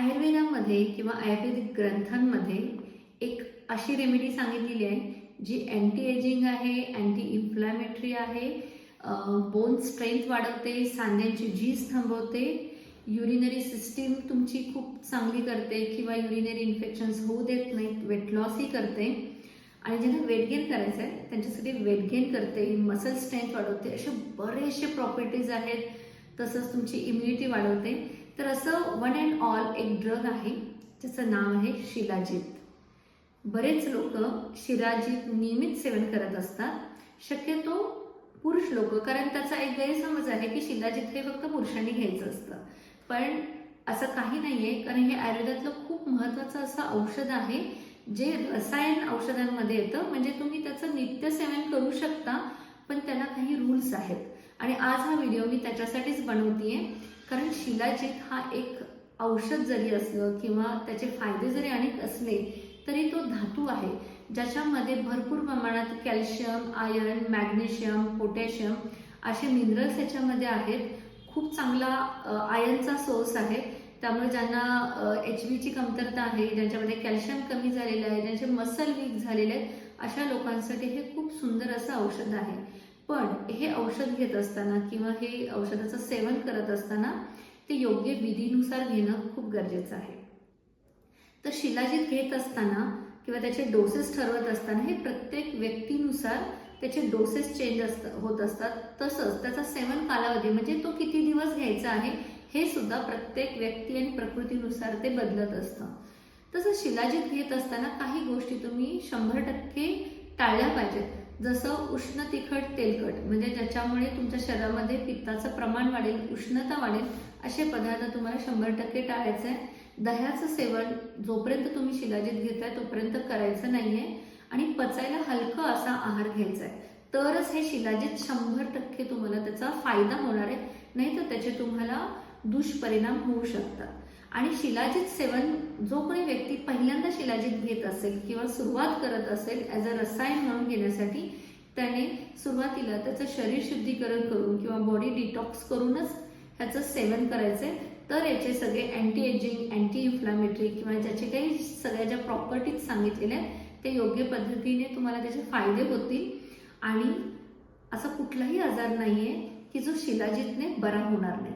आयुर्वेदामध्ये किंवा आयुर्वेदिक ग्रंथांमध्ये एक अशी रेमेडी सांगितलेली आहे जी अँटी एजिंग आहे, अँटी इन्फ्लॅमेटरी आहे, बोन स्ट्रेंथ वाढवते, सांध्यांची झीज थांबवते, युरिनरी सिस्टीम तुमची खूप चांगली करते किंवा युरिनरी इन्फेक्शन्स होऊ देत नाहीत, वेट लॉसही करते आणि ज्यांना वेट गेन करायचं आहे त्यांच्यासाठी वेट गेन करते, मसल स्ट्रेंथ वाढवते. असे बरेचसे प्रॉपर्टीज आहेत. तसंच तुमची इम्युनिटी वाढवते. तर असं वन अँड ऑल एक ड्रग आहे ज्याचं नाव आहे शिलाजीत. बरेच लोक शिलाजीत नियमित सेवन करत असतात, शक्यतो पुरुष लोक, कारण त्याचा एक गैरसमज आहे की शिलाजीत हे फक्त पुरुषांनी घ्यायचं असतं. पण असं काही नाहीये, कारण हे आयुर्वेदातलं खूप महत्त्वाचं असं औषध आहे जे रसायन औषधांमध्ये येतं. म्हणजे तुम्ही त्याचं नित्य सेवन करू शकता, पण त्याला काही रूल्स आहेत. आणि आज हा व्हिडिओ मी त्याच्यासाठीच बनवतीये, कारण शिलाजीत हा एक औषध जरी असलं किंवा त्याचे फायदे जरी अनेक असले तरी तो धातू आहे ज्याच्यामध्ये भरपूर प्रमाणात कॅल्शियम, आयर्न, मॅग्नेशियम, पोटॅशियम असे मिनरल्स याच्यामध्ये आहेत. खूप चांगला आयर्नचा सोर्स आहे. त्यामुळे ज्यांना HBची कमतरता आहे, ज्यांच्यामध्ये कॅल्शियम कमी झालेलं आहे, ज्यांचे मसल वीक झालेले आहेत, अशा लोकांसाठी हे खूप सुंदर असं औषध आहे. पण हे औषध घेत असताना किंवा हे औषधाचं सेवन करत असताना ते योग्य विधीनुसार घेणं खूप गरजेचं आहे. तर शिलाजीत घेत असताना किंवा त्याचे डोसेस ठरवत असताना हे प्रत्येक व्यक्तीनुसार त्याचे डोसेस चेंज होत असतात. तसंच त्याचा सेवन कालावधी म्हणजे तो किती दिवस घ्यायचा आहे हे सुद्धा प्रत्येक व्यक्ती आणि प्रकृतीनुसार ते बदलत असतं. तसं शिलाजीत घेत असताना काही गोष्टी तुम्ही 100% टाळल्या पाहिजेत. जसं उष्ण, तिखट, तेलकट, म्हणजे ज्याच्यामुळे तुमच्या शरीरामध्ये पित्ताचं प्रमाण वाढेल, उष्णता वाढेल, असे पदार्थ तुम्हाला 100% टाळायचे आहे. दह्याचं सेवन जोपर्यंत तुम्ही शिलाजीत घेताय तोपर्यंत करायचं नाहीये आणि पचायला हलकं असा आहार घ्यायचा आहे. तरच हे शिलाजीत 100% तुम्हाला त्याचा फायदा होणार आहे, नाही तर त्याचे तुम्हाला दुष्परिणाम होऊ शकतात. आणि शिलाजीत सेवन जो कोणी व्यक्ती पहिल्यांदा शिलाजीत घेत असेल किंवा सुरुवात करत असेल ॲज अ रसायन म्हणून घेण्यासाठी, त्याने सुरुवातीला त्याचं शरीर शुद्धीकरण करून किंवा बॉडी डिटॉक्स करूनच ह्याचं सेवन करायचंय. तर याचे सगळे अँटी एजिंग, अँटी इन्फ्लॅमेटरी किंवा ज्याचे काही सगळ्या ज्या प्रॉपर्टीज सांगितलेल्या आहेत ते योग्य पद्धतीने तुम्हाला त्याचे फायदे होतील. आणि असा कुठलाही आजार नाहीये की जो शिलाजीतने बरा होणार नाही.